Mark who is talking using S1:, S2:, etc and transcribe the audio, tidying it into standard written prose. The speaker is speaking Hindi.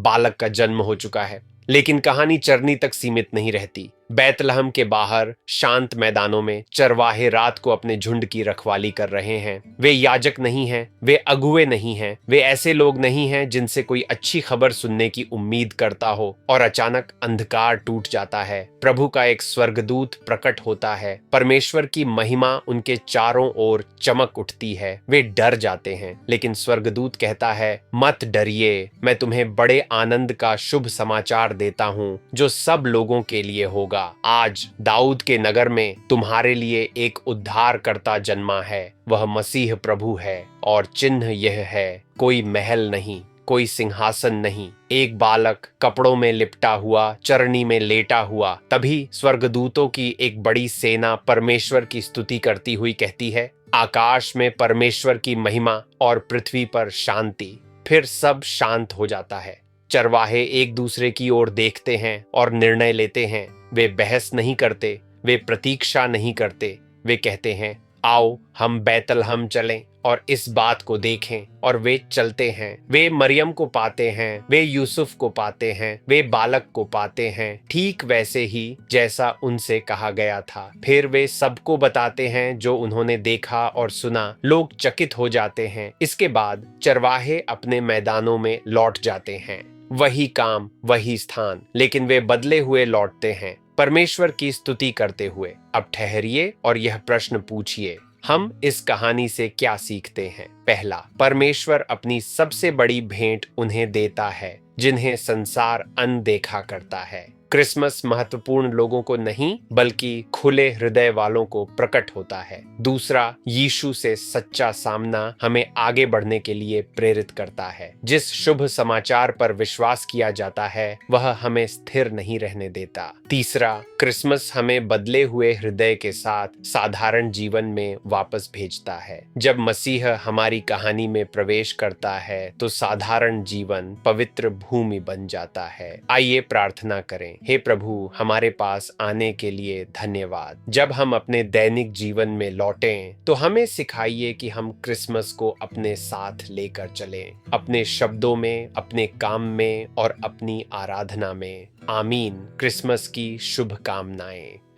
S1: बालक का जन्म हो चुका है। लेकिन कहानी चरनी तक सीमित नहीं रहती। बैतलहम के बाहर शांत मैदानों में चरवाहे रात को अपने झुंड की रखवाली कर रहे हैं। वे याजक नहीं हैं, वे अगुवे नहीं हैं, वे ऐसे लोग नहीं हैं जिनसे कोई अच्छी खबर सुनने की उम्मीद करता हो। और अचानक अंधकार टूट जाता है। प्रभु का एक स्वर्गदूत प्रकट होता है। परमेश्वर की महिमा उनके चारों ओर चमक उठती है। वे डर जाते हैं, लेकिन स्वर्गदूत कहता है, मत डरिए, मैं तुम्हें बड़े आनंद का शुभ समाचार देता हूं जो सब लोगों के लिए होगा। आज दाऊद के नगर में तुम्हारे लिए एक उद्धारकर्ता जन्मा है। वह मसीह प्रभु है और चिन्ह यह है, कोई महल नहीं, कोई सिंहासन नहीं, एक बालक कपड़ों में लिपटा हुआ चरनी में लेटा हुआ। तभी स्वर्गदूतों की एक बड़ी सेना परमेश्वर की स्तुति करती हुई कहती है, आकाश में परमेश्वर की महिमा और पृथ्वी पर शांति। फिर सब शांत हो जाता है। चरवाहे एक दूसरे की ओर देखते हैं और निर्णय लेते हैं। वे बहस नहीं करते, वे प्रतीक्षा नहीं करते। वे कहते हैं, आओ हम बैतलहम चलें और इस बात को देखें। और वे चलते हैं। वे मरियम को पाते हैं, वे यूसुफ को पाते हैं, वे बालक को पाते हैं, ठीक वैसे ही जैसा उनसे कहा गया था। फिर वे सबको बताते हैं जो उन्होंने देखा और सुना। लोग चकित हो जाते हैं। इसके बाद चरवाहे अपने मैदानों में लौट जाते हैं। वही काम, वही स्थान, लेकिन वे बदले हुए लौटते हैं, परमेश्वर की स्तुति करते हुए। अब ठहरिए और यह प्रश्न पूछिए, हम इस कहानी से क्या सीखते हैं? पहला, परमेश्वर अपनी सबसे बड़ी भेंट उन्हें देता है जिन्हें संसार अनदेखा करता है। क्रिसमस महत्वपूर्ण लोगों को नहीं, बल्कि खुले हृदय वालों को प्रकट होता है। दूसरा, यीशु से सच्चा सामना हमें आगे बढ़ने के लिए प्रेरित करता है। जिस शुभ समाचार पर विश्वास किया जाता है वह हमें स्थिर नहीं रहने देता। तीसरा, क्रिसमस हमें बदले हुए हृदय के साथ साधारण जीवन में वापस भेजता है। जब मसीह हमारी कहानी में प्रवेश करता है तो साधारण जीवन पवित्र भूमि बन जाता है। आइए प्रार्थना करें। हे प्रभु, हमारे पास आने के लिए धन्यवाद। जब हम अपने दैनिक जीवन में लौटें तो हमें सिखाइए कि हम क्रिसमस को अपने साथ लेकर चलें, अपने शब्दों में, अपने काम में और अपनी आराधना में। आमीन। क्रिसमस की शुभकामनाएं।